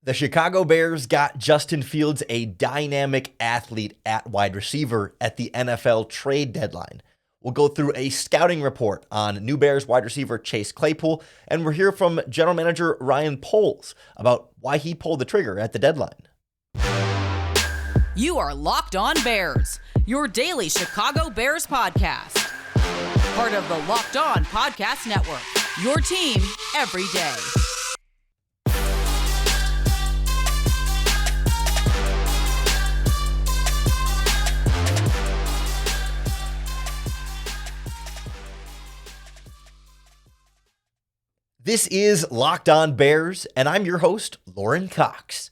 The Chicago Bears got Justin Fields, a dynamic athlete at wide receiver at the NFL trade deadline. We'll go through a scouting report on new Bears wide receiver Chase Claypool, and we'll hear from general manager Ryan Poles about why he pulled the trigger at the deadline. You are Locked On Bears, your daily Chicago Bears podcast. Part of the Locked On Podcast Network, your team every day. This is Locked On Bears, and I'm your host, Lorin Cox.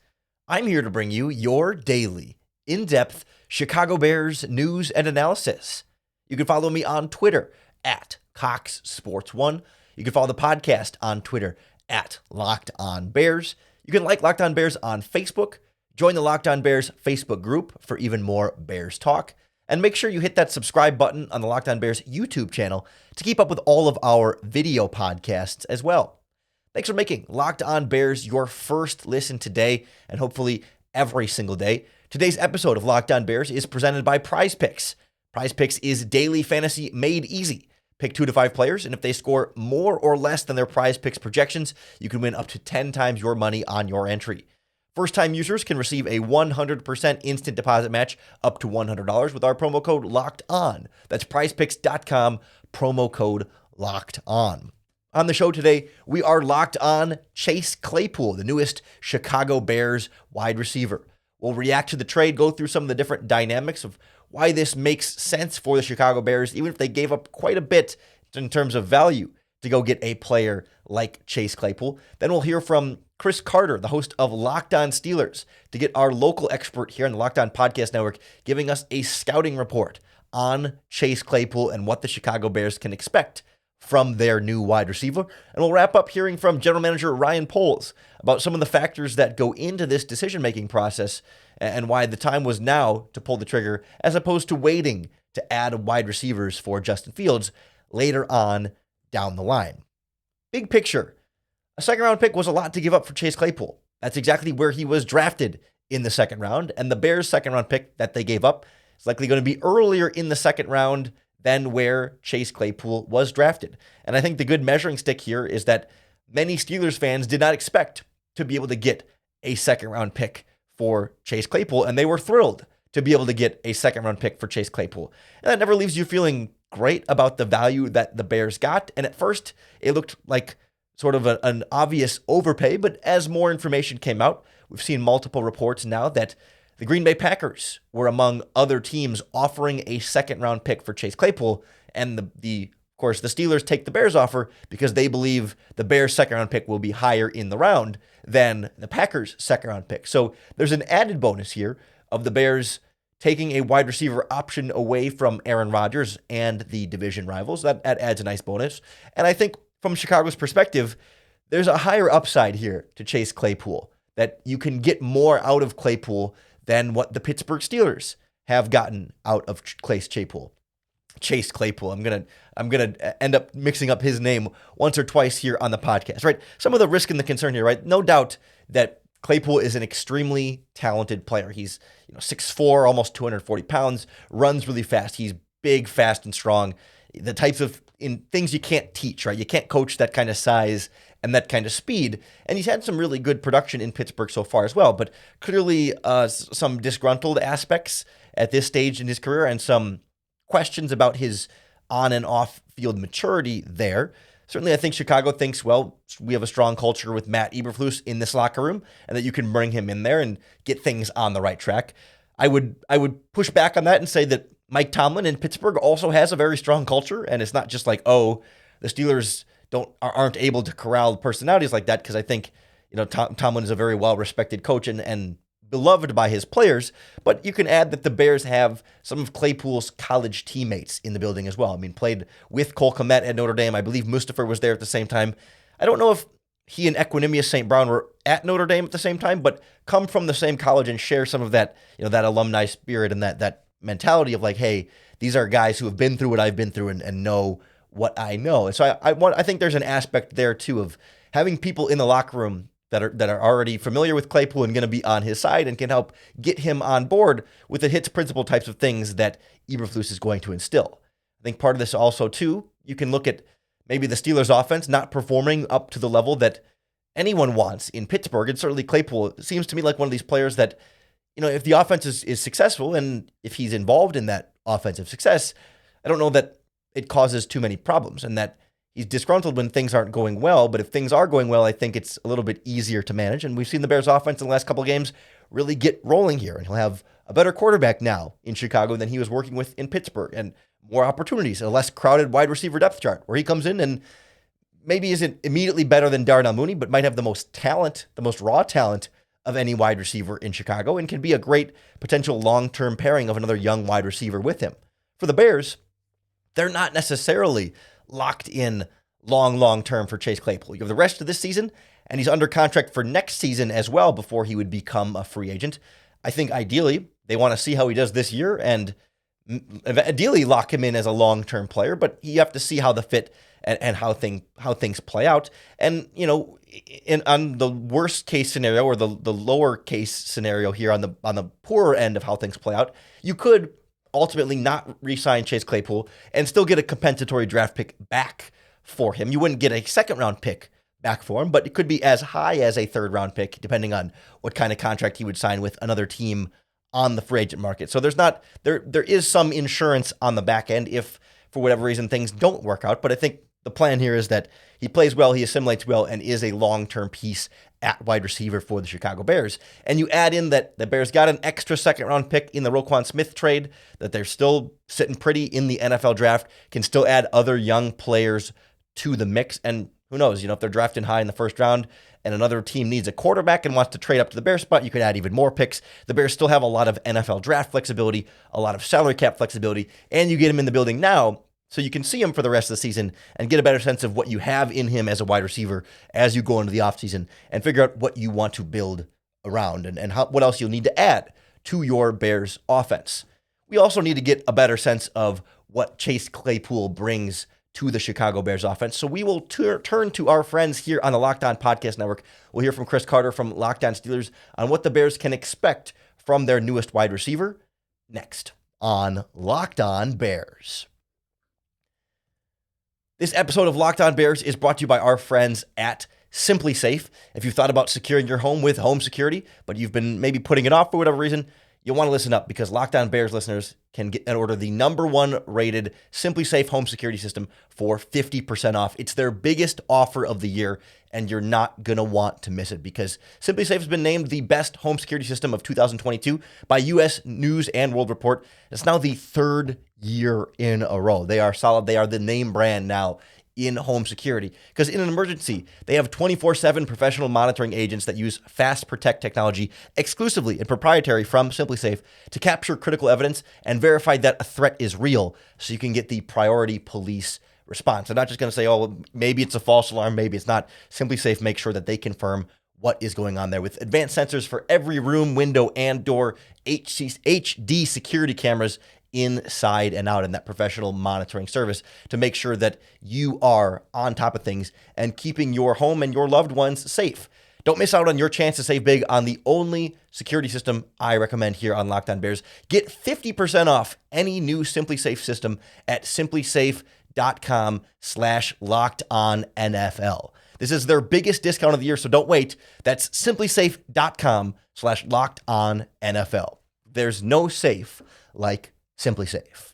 I'm here to bring you your daily, in-depth Chicago Bears news and analysis. You can follow me on Twitter at CoxSports1. You can follow the podcast on Twitter at Locked On Bears. You can like Locked On Bears on Facebook. Join the Locked On Bears Facebook group for even more Bears talk. And make sure you hit that subscribe button on the Locked On Bears YouTube channel to keep up with all of our video podcasts as well. Thanks for making Locked On Bears your first listen today, and hopefully every single day. Today's episode of Locked On Bears is presented by PrizePicks. PrizePicks is daily fantasy made easy. Pick 2 to 5 players, and if they score more or less than their PrizePicks projections, you can win up to 10 times your money on your entry. First-time users can receive a 100% instant deposit match up to $100 with our promo code LOCKEDON. That's prizepicks.com, promo code LOCKEDON. On the show today, we are locked on Chase Claypool, the newest Chicago Bears wide receiver. We'll react to the trade, go through some of the different dynamics of why this makes sense for the Chicago Bears, even if they gave up quite a bit in terms of value to go get a player like Chase Claypool. Then we'll hear from Chris Carter, the host of Locked On Steelers, to get our local expert here on the Locked On Podcast Network, giving us a scouting report on Chase Claypool and what the Chicago Bears can expect from their new wide receiver. And we'll wrap up hearing from general manager Ryan Poles about some of the factors that go into this decision-making process and why the time was now to pull the trigger as opposed to waiting to add wide receivers for Justin Fields later on down the line. Big picture. A second-round pick was a lot to give up for Chase Claypool. That's exactly where he was drafted in the second round, and the Bears' second-round pick that they gave up is likely going to be earlier in the second round than where Chase Claypool was drafted. And I think the good measuring stick here is that many Steelers fans did not expect to be able to get a second-round pick for Chase Claypool, and they were thrilled to be able to get a second-round pick for Chase Claypool. And that never leaves you feeling great about the value that the Bears got, and at first, it looked like sort of an obvious overpay, but as more information came out, we've seen multiple reports now that the Green Bay Packers were among other teams offering a second-round pick for Chase Claypool, and of course, the Steelers take the Bears offer because they believe the Bears' second-round pick will be higher in the round than the Packers' second-round pick. So there's an added bonus here of the Bears taking a wide receiver option away from Aaron Rodgers and the division rivals. That adds a nice bonus, and I think from Chicago's perspective, there's a higher upside here to Chase Claypool, that you can get more out of Claypool than what the Pittsburgh Steelers have gotten out of Chase Claypool. Chase Claypool. I'm gonna end up mixing up his name once or twice here on the podcast, right? Some of the risk and the concern here, right? No doubt that Claypool is an extremely talented player. He's 6'4", almost 240 pounds, runs really fast. He's big, fast, and strong. The types of things you can't teach, right? You can't coach that kind of size and that kind of speed. And he's had some really good production in Pittsburgh so far as well, but clearly some disgruntled aspects at this stage in his career and some questions about his on and off field maturity there. Certainly, I think Chicago thinks, well, we have a strong culture with Matt Eberflus in this locker room and that you can bring him in there and get things on the right track. I would push back on that and say that Mike Tomlin in Pittsburgh also has a very strong culture, and it's not just like, oh, the Steelers aren't able to corral personalities like that, because I think Tomlin is a very well-respected coach and beloved by his players, but you can add that the Bears have some of Claypool's college teammates in the building as well. I mean, played with Cole Kmet at Notre Dame. I believe Mustipher was there at the same time. I don't know if he and Equinemius St. Brown were at Notre Dame at the same time, but come from the same college and share some of that, that alumni spirit and that mentality of like, hey, these are guys who have been through what I've been through and know what I know. And so I think there's an aspect there too of having people in the locker room that are already familiar with Claypool and going to be on his side and can help get him on board with the hits principle types of things that Eberflus is going to instill. I think part of this also, too, you can look at maybe the Steelers offense not performing up to the level that anyone wants in Pittsburgh. And certainly Claypool seems to me like one of these players that, if the offense is successful and if he's involved in that offensive success, I don't know that it causes too many problems and that he's disgruntled when things aren't going well. But if things are going well, I think it's a little bit easier to manage. And we've seen the Bears offense in the last couple of games really get rolling here. And he'll have a better quarterback now in Chicago than he was working with in Pittsburgh, and more opportunities, a less crowded wide receiver depth chart where he comes in and maybe isn't immediately better than Darnell Mooney, but might have the most talent, the most raw talent of any wide receiver in Chicago, and can be a great potential long-term pairing of another young wide receiver with him. For the Bears, they're not necessarily locked in long-term for Chase Claypool. You have the rest of this season, and he's under contract for next season as well before he would become a free agent. I think ideally they want to see how he does this year and ideally lock him in as a long-term player, but you have to see how the fit and how things play out. And, on the worst case scenario or the lower case scenario here on the poorer end of how things play out, you could ultimately not re-sign Chase Claypool and still get a compensatory draft pick back for him. You wouldn't get a second-round pick back for him, but it could be as high as a third-round pick, depending on what kind of contract he would sign with another team on the free agent market. So there is some insurance on the back end if, for whatever reason, things don't work out. But I think the plan here is that he plays well, he assimilates well, and is a long-term piece at wide receiver for the Chicago Bears. And you add in that the Bears got an extra second-round pick in the Roquan Smith trade, that they're still sitting pretty in the NFL draft, can still add other young players to the mix. And who knows, if they're drafting high in the first round and another team needs a quarterback and wants to trade up to the Bears spot, you could add even more picks. The Bears still have a lot of NFL draft flexibility, a lot of salary cap flexibility, and you get him in the building now so you can see him for the rest of the season and get a better sense of what you have in him as a wide receiver as you go into the offseason and figure out what you want to build around and what else you'll need to add to your Bears offense. We also need to get a better sense of what Chase Claypool brings to the Chicago Bears offense. So we will turn to our friends here on the Locked On Podcast Network. We'll hear from Chris Carter from Locked On Steelers on what the Bears can expect from their newest wide receiver next on Locked On Bears. This episode of Locked On Bears is brought to you by our friends at SimpliSafe. If you've thought about securing your home with home security, but you've been maybe putting it off for whatever reason, you'll want to listen up because Locked On Bears listeners can get and order the #1 rated SimpliSafe home security system for 50% off. It's their biggest offer of the year, and you're not going to want to miss it because SimpliSafe has been named the best home security system of 2022 by U.S. News and World Report. It's now the third year in a row. They are solid. They are the name brand now in home security because in an emergency, they have 24/7 professional monitoring agents that use Fast Protect technology exclusively and proprietary from SimpliSafe to capture critical evidence and verify that a threat is real so you can get the priority police response. They're not just going to say, oh, maybe it's a false alarm, maybe it's not. SimpliSafe makes sure that they confirm what is going on there with advanced sensors for every room, window, and door, HD security cameras inside and out in that professional monitoring service to make sure that you are on top of things and keeping your home and your loved ones safe. Don't miss out on your chance to save big on the only security system I recommend here on Locked On Bears. Get 50% off any new SimpliSafe system at simplisafe.com/LockedOnNFL. This is their biggest discount of the year, so don't wait. That's simplisafe.com/LockedOnNFL. There's no safe like SimpliSafe.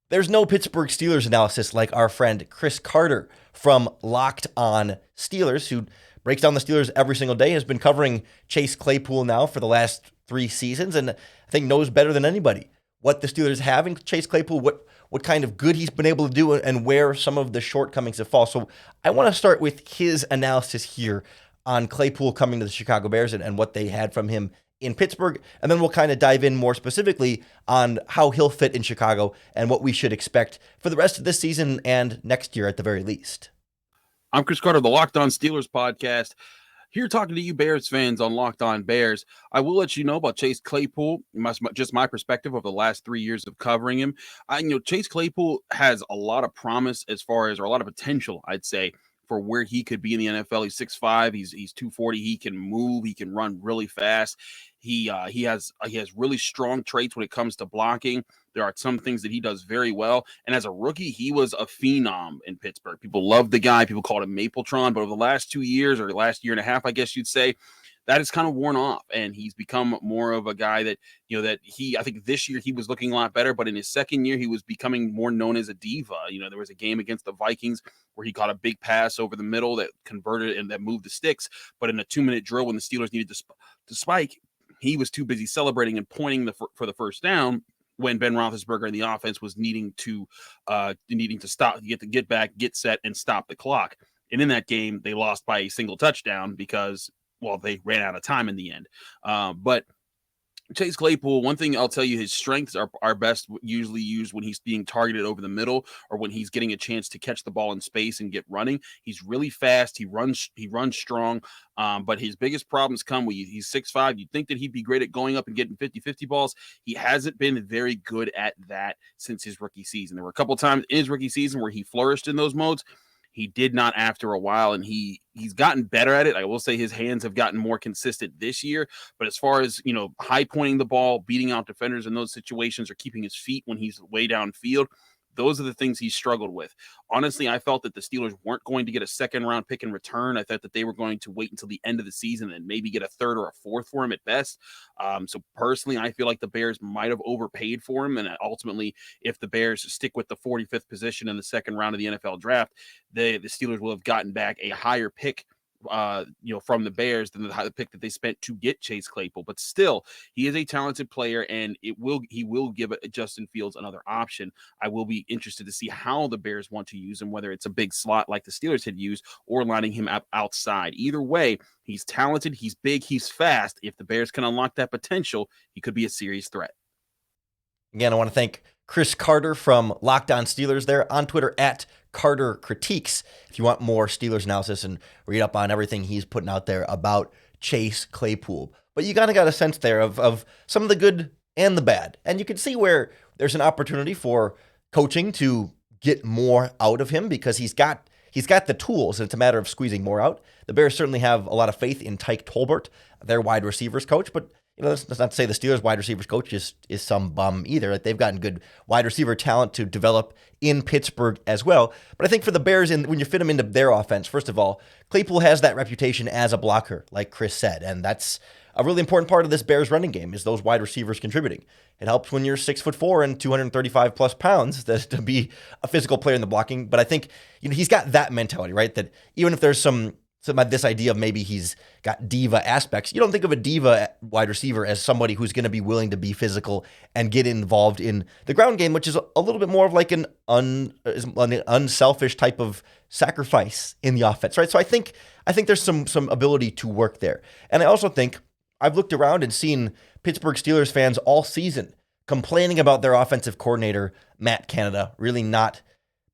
There's no Pittsburgh Steelers analysis like our friend Chris Carter from Locked On Steelers, who breaks down the Steelers every single day, has been covering Chase Claypool now for the last 3 seasons, and I think knows better than anybody what the Steelers have in Chase Claypool, what kind of good he's been able to do, and where some of the shortcomings have fallen. So I want to start with his analysis here on Claypool coming to the Chicago Bears and what they had from him in Pittsburgh, and then we'll kind of dive in more specifically on how he'll fit in Chicago and what we should expect for the rest of this season and next year at the very least. I'm Chris Carter of the Locked On Steelers podcast, here talking to you Bears fans on Locked On Bears. I will let you know about Chase Claypool, just my perspective of the last 3 years of covering him. Chase Claypool has a lot of promise or a lot of potential, I'd say, for where he could be in the NFL. He's 6'5", he's 240. He can move, he can run really fast. He has really strong traits when it comes to blocking. There are some things that he does very well. And as a rookie, he was a phenom in Pittsburgh. People loved the guy. People called him Mapletron. But over the last 2 years, or last year and a half, I guess you'd say, that has kind of worn off, and he's become more of a guy that, I think this year he was looking a lot better, but in his second year, he was becoming more known as a diva. There was a game against the Vikings where he caught a big pass over the middle that converted and that moved the sticks, but in a 2-minute drill when the Steelers needed to spike, he was too busy celebrating and pointing for the first down when Ben Roethlisberger and the offense was needing to stop, get back, get set, and stop the clock. And in that game, they lost by a single touchdown because, well, they ran out of time in the end. But Chase Claypool, one thing I'll tell you, his strengths are best usually used when he's being targeted over the middle or when he's getting a chance to catch the ball in space and get running. He's really fast. He runs strong. But his biggest problems come when he's 6'5". You'd think that he'd be great at going up and getting 50-50 balls. He hasn't been very good at that since his rookie season. There were a couple of times in his rookie season where he flourished in those modes. He did not after a while, and he's gotten better at it. I will say his hands have gotten more consistent this year. But as far as, high pointing the ball, beating out defenders in those situations, or keeping his feet when he's way downfield, those are the things he struggled with. Honestly, I felt that the Steelers weren't going to get a second-round pick in return. I thought that they were going to wait until the end of the season and maybe get a third or a fourth for him at best. So personally, I feel like the Bears might have overpaid for him. And ultimately, if the Bears stick with the 45th position in the second round of the NFL draft, the Steelers will have gotten back a higher pick from the Bears than the pick that they spent to get Chase Claypool. But still, he is a talented player, and he will give Justin Fields another option. I will be interested to see how the Bears want to use him, whether it's a big slot like the Steelers had used or lining him up outside. Either way, he's talented, he's big, he's fast. If the Bears can unlock that potential, he could be a serious threat. Again, I want to thank Chris Carter from Locked On Steelers there on Twitter at Carter Critiques. If you want more Steelers analysis and read up on everything he's putting out there about Chase Claypool. But you kind of got a sense there of some of the good and the bad. And you can see where there's an opportunity for coaching to get more out of him because he's got the tools, and it's a matter of squeezing more out. The Bears certainly have a lot of faith in Tyke Tolbert, their wide receivers coach, but let's not say the Steelers wide receivers coach is some bum either. Like, they've gotten good wide receiver talent to develop in Pittsburgh as well. But I think for the Bears, when you fit them into their offense, first of all, Claypool has that reputation as a blocker, like Chris said, and that's a really important part of this Bears running game is those wide receivers contributing. It helps when you're 6'4" and 235 plus pounds to be a physical player in the blocking. But I think he's got that mentality, right? That even if there's this idea of maybe he's got diva aspects, you don't think of a diva wide receiver as somebody who's going to be willing to be physical and get involved in the ground game, which is a little bit more of like an unselfish type of sacrifice in the offense, right? So I think there's some ability to work there. And I also think I've looked around and seen Pittsburgh Steelers fans all season complaining about their offensive coordinator, Matt Canada, really not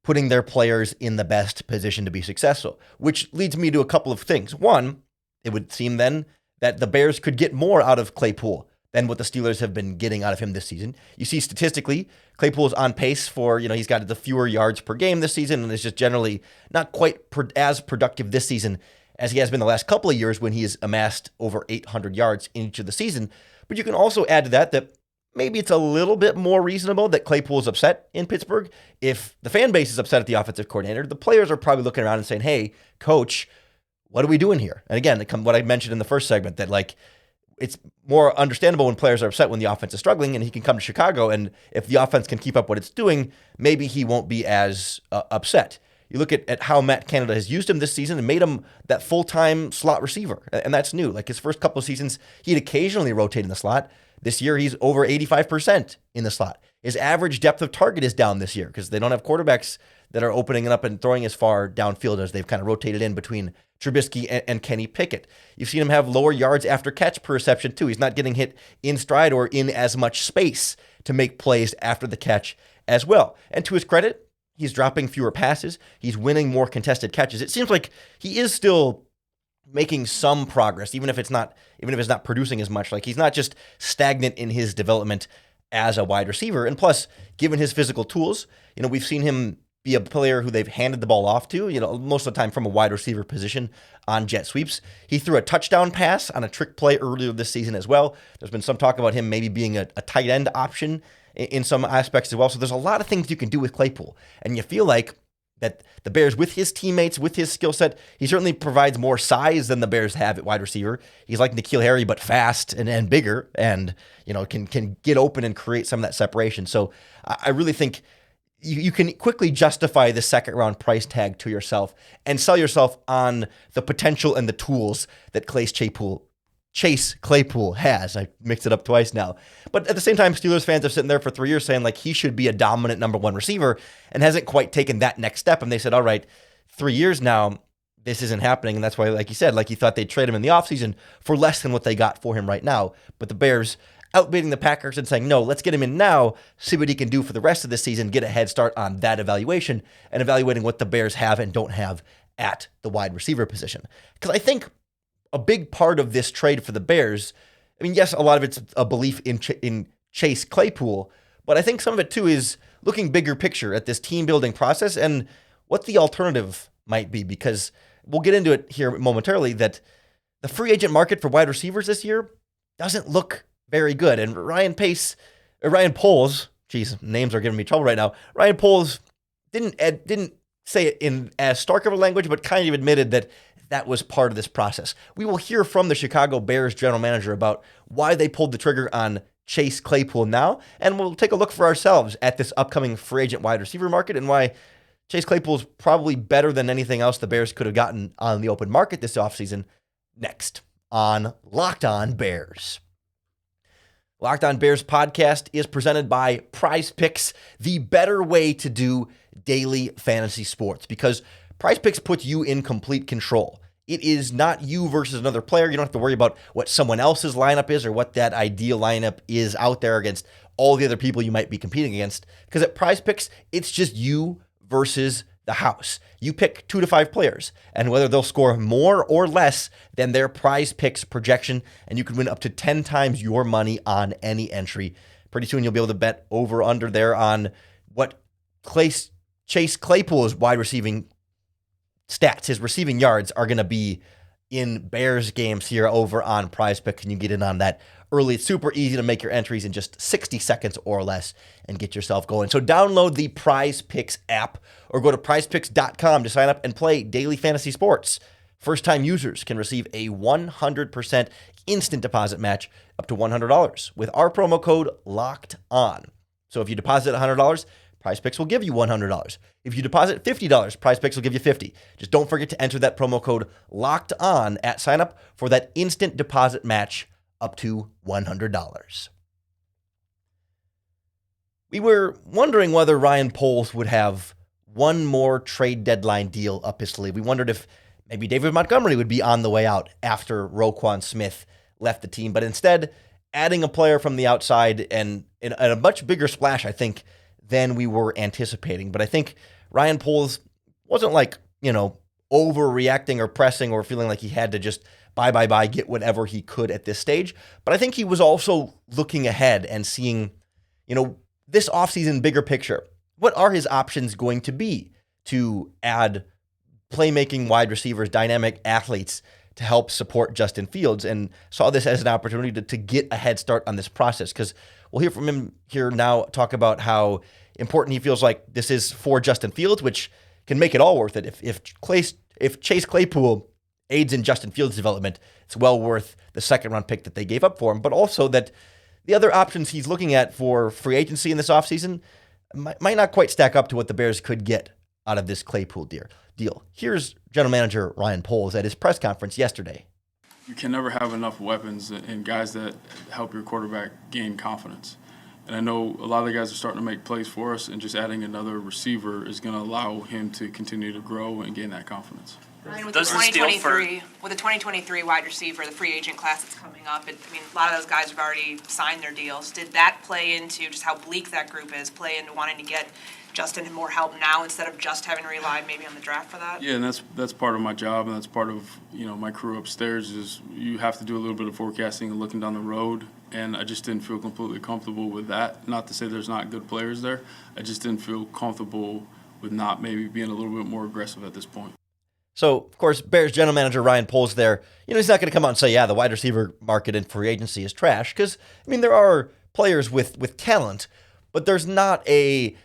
putting their players in the best position to be successful, which leads me to a couple of things. One, it would seem then that the Bears could get more out of Claypool than what the Steelers have been getting out of him this season. You see statistically, Claypool is on pace for, he's got the fewer yards per game this season and is just generally not quite as productive this season as he has been the last couple of years when he has amassed over 800 yards in each of the season. But you can also add to that maybe it's a little bit more reasonable that Claypool is upset in Pittsburgh. If the fan base is upset at the offensive coordinator, the players are probably looking around and saying, hey, coach, what are we doing here? And again, what I mentioned in the first segment, that it's more understandable when players are upset when the offense is struggling, and he can come to Chicago, and if the offense can keep up what it's doing, maybe he won't be as upset. You look at how Matt Canada has used him this season and made him that full-time slot receiver, and that's new. Like his first couple of seasons, he'd occasionally rotate in the slot. This year, he's over 85% in the slot. His average depth of target is down this year because they don't have quarterbacks that are opening up and throwing as far downfield as they've kind of rotated in between Trubisky and Kenny Pickett. You've seen him have lower yards after catch per reception, too. He's not getting hit in stride or in as much space to make plays after the catch as well. And to his credit, he's dropping fewer passes. He's winning more contested catches. It seems like he is still making some progress, even if it's not producing as much. Like, he's not just stagnant in his development as a wide receiver. And plus, given his physical tools, we've seen him be a player who they've handed the ball off to, most of the time from a wide receiver position on jet sweeps. He threw a touchdown pass on a trick play earlier this season as well. There's been some talk about him maybe being a tight end option in some aspects as well. So there's a lot of things you can do with Claypool. And you feel like that the Bears, with his teammates, with his skill set, he certainly provides more size than the Bears have at wide receiver. He's like N'Keal Harry, but fast and bigger, and can get open and create some of that separation. So I really think you can quickly justify the second round price tag to yourself and sell yourself on the potential and the tools that Chase Claypool has. I mixed it up twice now. But at the same time, Steelers fans are sitting there for 3 years saying like he should be a dominant number one receiver and hasn't quite taken that next step. And they said, all right, 3 years now, this isn't happening. And that's why, like you said, like you thought they'd trade him in the offseason for less than what they got for him right now. But the Bears outbidding the Packers and saying, no, let's get him in now, see what he can do for the rest of the season, get a head start on that evaluation and evaluating what the Bears have and don't have at the wide receiver position. Because I think a big part of this trade for the Bears, I mean, yes, a lot of it's a belief in Chase Claypool, but I think some of it too is looking bigger picture at this team building process and what the alternative might be, because we'll get into it here momentarily that the free agent market for wide receivers this year doesn't look very good. And Ryan Poles, geez, names are giving me trouble right now. Ryan Poles didn't say it in as stark of a language, but kind of admitted that was part of this process. We will hear from the Chicago Bears general manager about why they pulled the trigger on Chase Claypool now, and we'll take a look for ourselves at this upcoming free agent wide receiver market and why Chase Claypool is probably better than anything else the Bears could have gotten on the open market this offseason. Next on Locked On Bears. Locked On Bears podcast is presented by PrizePicks, the better way to do daily fantasy sports, because PrizePicks puts you in complete control. It is not you versus another player. You don't have to worry about what someone else's lineup is or what that ideal lineup is out there against all the other people you might be competing against. Because at PrizePicks, it's just you versus the house. You pick 2 to 5 players, and whether they'll score more or less than their PrizePicks projection, and you can win up to 10 times your money on any entry. Pretty soon you'll be able to bet over under there on what Chase Claypool's wide receiving stats, his receiving yards, are going to be in Bears games here over on PrizePicks, and you get in on that early. It's super easy to make your entries in just 60 seconds or less and get yourself going. So download the PrizePicks app or go to prizepicks.com to sign up and play daily fantasy sports. First-time users can receive a 100% instant deposit match up to $100 with our promo code LOCKEDON. So if you deposit $100, PrizePicks will give you $100. If you deposit $50, PrizePicks will give you $50. Just don't forget to enter that promo code LOCKEDON at sign up for that instant deposit match up to $100. We were wondering whether Ryan Poles would have one more trade deadline deal up his sleeve. We wondered if maybe David Montgomery would be on the way out after Roquan Smith left the team, but instead adding a player from the outside and a much bigger splash, I think, than we were anticipating. But I think Ryan Poles wasn't overreacting or pressing or feeling like he had to just buy, get whatever he could at this stage. But I think he was also looking ahead and seeing, this offseason bigger picture. What are his options going to be to add playmaking wide receivers, dynamic athletes to help support Justin Fields, and saw this as an opportunity to get a head start on this process, because we'll hear from him here now talk about how important he feels like this is for Justin Fields, which can make it all worth it. If Chase Claypool aids in Justin Fields' development, it's well worth the second-round pick that they gave up for him, but also that the other options he's looking at for free agency in this offseason might not quite stack up to what the Bears could get out of this Claypool deal. Here's General Manager Ryan Poles at his press conference yesterday. You can never have enough weapons and guys that help your quarterback gain confidence. And I know a lot of the guys are starting to make plays for us, and just adding another receiver is going to allow him to continue to grow and gain that confidence. Ryan, with the 2023 wide receiver, the free agent class that's coming up, a lot of those guys have already signed their deals. Did that play into just how bleak that group is, play into wanting to get Justin more help now instead of just having relied maybe on the draft for that? Yeah, and that's part of my job, and that's part of my crew upstairs. Is you have to do a little bit of forecasting and looking down the road, and I just didn't feel completely comfortable with that. Not to say there's not good players there. I just didn't feel comfortable with not maybe being a little bit more aggressive at this point. So, of course, Bears general manager Ryan Poles there, he's not going to come out and say, yeah, the wide receiver market in free agency is trash. Because, there are players with talent, but there's not a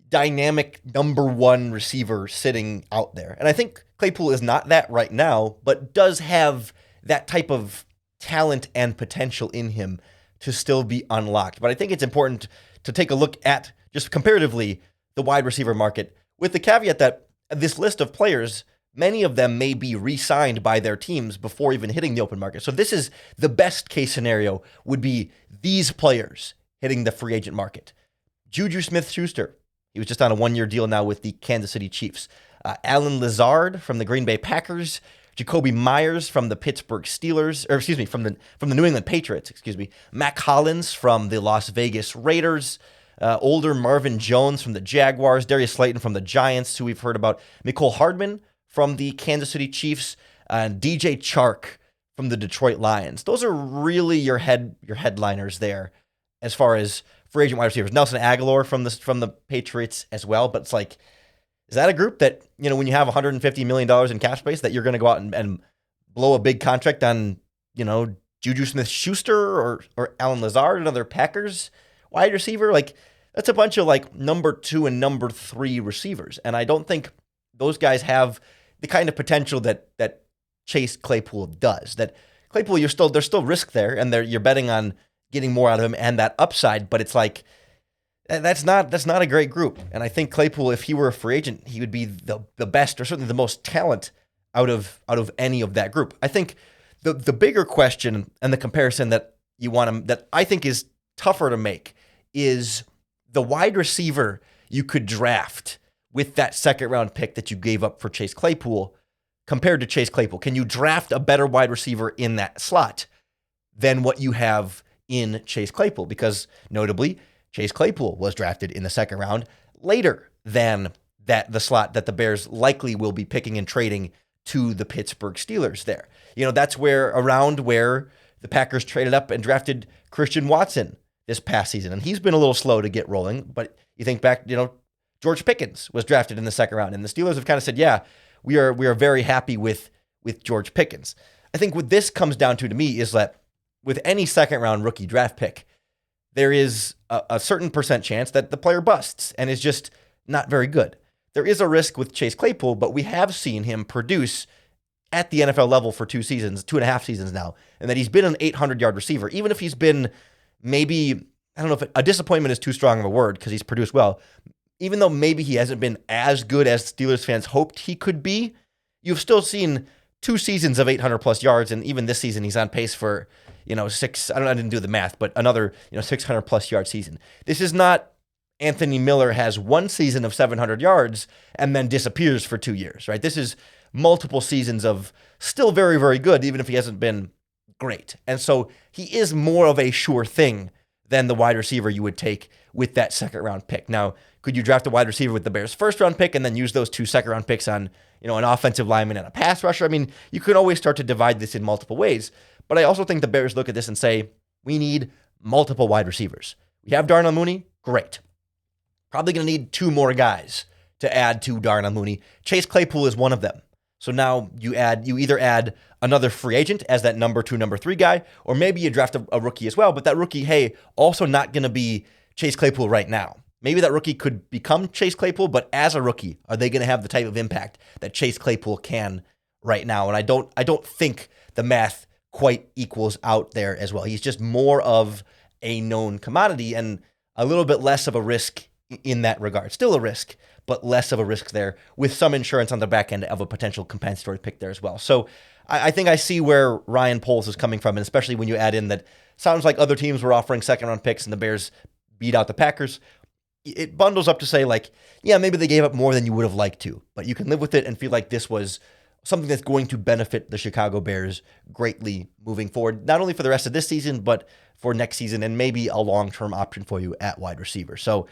dynamic number one receiver sitting out there. And I think Claypool is not that right now, but does have that type of talent and potential in him to still be unlocked. But I think it's important to take a look at, just comparatively, the wide receiver market, with the caveat that this list of players, many of them may be re-signed by their teams before even hitting the open market. So this is the best case scenario, would be these players hitting the free agent market. Juju Smith-Schuster, he was just on a one-year deal now with the Kansas City Chiefs. Alan Lazard from the Green Bay Packers. Jacoby Myers from the Pittsburgh Steelers, from the New England Patriots, Mac Hollins from the Las Vegas Raiders. Older Marvin Jones from the Jaguars. Darius Slayton from the Giants, who we've heard about. Mecole Hardman from the Kansas City Chiefs. And DJ Chark from the Detroit Lions. Those are really your headliners there as far as free agent wide receivers. Nelson Aguilar from the Patriots as well. But it's like, is that a group that, when you have $150 million in cap space, that you're going to go out and blow a big contract on, Juju Smith-Schuster or Alan Lazard, another Packers wide receiver? Like, that's a bunch of number 2 and number 3 receivers. And I don't think those guys have the kind of potential that Chase Claypool does. That Claypool, there's still risk there, and you're betting on getting more out of him and that upside, but it's like, that's not a great group. And I think Claypool, if he were a free agent, he would be the best, or certainly the most talent out of any of that group. I think the bigger question and the comparison that I think is tougher to make is the wide receiver you could draft with that second round pick that you gave up for Chase Claypool compared to Chase Claypool. Can you draft a better wide receiver in that slot than what you have in Chase Claypool? Because notably, Chase Claypool was drafted in the second round later than the slot that the Bears likely will be picking and trading to the Pittsburgh Steelers there. That's around where the Packers traded up and drafted Christian Watson this past season. And he's been a little slow to get rolling, but you think back, George Pickens was drafted in the second round, and the Steelers have kind of said, yeah, we are very happy with George Pickens. I think what this comes down to me is that with any second round rookie draft pick, there is a certain percent chance that the player busts and is just not very good. There is a risk with Chase Claypool, but we have seen him produce at the NFL level for 2.5 seasons now, and that he's been an 800-yard receiver. Even if he's been maybe, I don't know if a disappointment is too strong of a word because he's produced well, even though maybe he hasn't been as good as Steelers fans hoped he could be, you've still seen 2 seasons of 800-plus yards, and even this season he's on pace for, I didn't do the math, but another, 600-plus yard season. This is not Anthony Miller has 1 season of 700 yards and then disappears for 2 years, right? This is multiple seasons of still very, very good, even if he hasn't been great. And so he is more of a sure thing than the wide receiver you would take with that second-round pick. Now, could you draft a wide receiver with the Bears' first-round pick and then use those 2 second-round picks on, an offensive lineman and a pass rusher? I mean, you could always start to divide this in multiple ways. But I also think the Bears look at this and say, we need multiple wide receivers. We have Darnell Mooney, great. Probably going to need 2 more guys to add to Darnell Mooney. Chase Claypool is one of them. So now you either add another free agent as that number 2, number 3 guy, or maybe you draft a rookie as well, but that rookie, hey, also not going to be Chase Claypool right now. Maybe that rookie could become Chase Claypool, but as a rookie, are they going to have the type of impact that Chase Claypool can right now? And I don't think the math quite equals out there as well. He's just more of a known commodity and a little bit less of a risk in that regard. Still a risk, but less of a risk there, with some insurance on the back end of a potential compensatory pick there as well. So I think I see where Ryan Poles is coming from, and especially when you add in that sounds like other teams were offering second-round picks and the Bears beat out the Packers. It bundles up to say, yeah, maybe they gave up more than you would have liked to, but you can live with it and feel like this was something that's going to benefit the Chicago Bears greatly moving forward, not only for the rest of this season, but for next season, and maybe a long-term option for you at wide receiver. So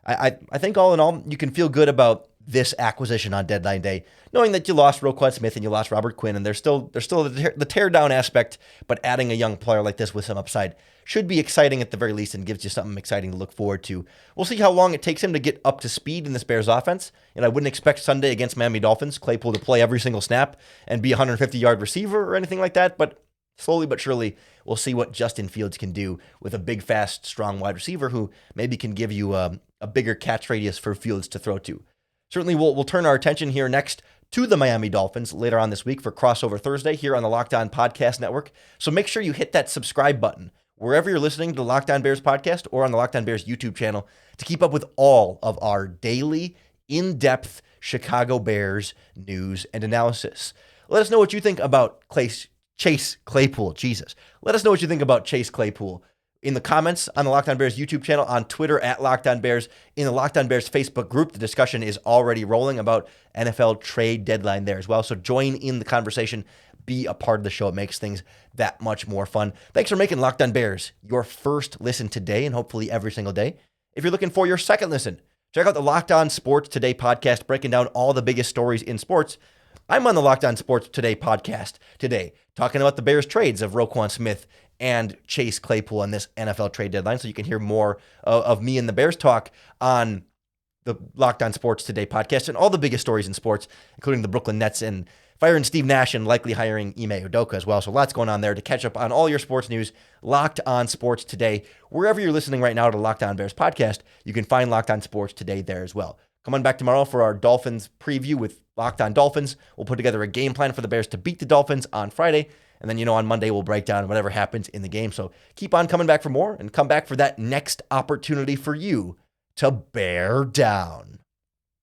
I think all in all, you can feel good about this acquisition on deadline day, knowing that you lost Roquan Smith and you lost Robert Quinn, and there's still the tear down aspect, but adding a young player like this with some upside should be exciting at the very least and gives you something exciting to look forward to. We'll see how long it takes him to get up to speed in this Bears offense, and I wouldn't expect Sunday against Miami Dolphins Claypool to play every single snap and be a 150-yard receiver or anything like that, but slowly but surely we'll see what Justin Fields can do with a big, fast, strong wide receiver who maybe can give you a bigger catch radius for Fields to throw to. Certainly, we'll turn our attention here next to the Miami Dolphins later on this week for Crossover Thursday here on the Locked On Podcast Network. So make sure you hit that subscribe button wherever you're listening to the Locked On Bears podcast or on the Locked On Bears YouTube channel to keep up with all of our daily, in-depth Chicago Bears news and analysis. Let us know what you think about Chase Claypool. Jesus. Let us know what you think about Chase Claypool in the comments on the Locked On Bears YouTube channel, on Twitter at Locked On Bears, in the Locked On Bears Facebook group. The discussion is already rolling about NFL trade deadline there as well. So join in the conversation. Be a part of the show. It makes things that much more fun. Thanks for making Locked On Bears your first listen today and hopefully every single day. If you're looking for your second listen, check out the Locked On Sports Today podcast, breaking down all the biggest stories in sports. I'm on the Locked On Sports Today podcast today, talking about the Bears trades of Roquan Smith and Chase Claypool on this NFL trade deadline. So you can hear more of me and the Bears talk on the Locked On Sports Today podcast and all the biggest stories in sports, including the Brooklyn Nets and firing Steve Nash and likely hiring Ime Udoka as well. So lots going on there to catch up on all your sports news. Locked On Sports Today. Wherever you're listening right now to Locked On Bears podcast, you can find Locked On Sports Today there as well. Come on back tomorrow for our Dolphins preview with Locked On Dolphins. We'll put together a game plan for the Bears to beat the Dolphins on Friday. And then, on Monday, we'll break down whatever happens in the game. So keep on coming back for more and come back for that next opportunity for you to bear down.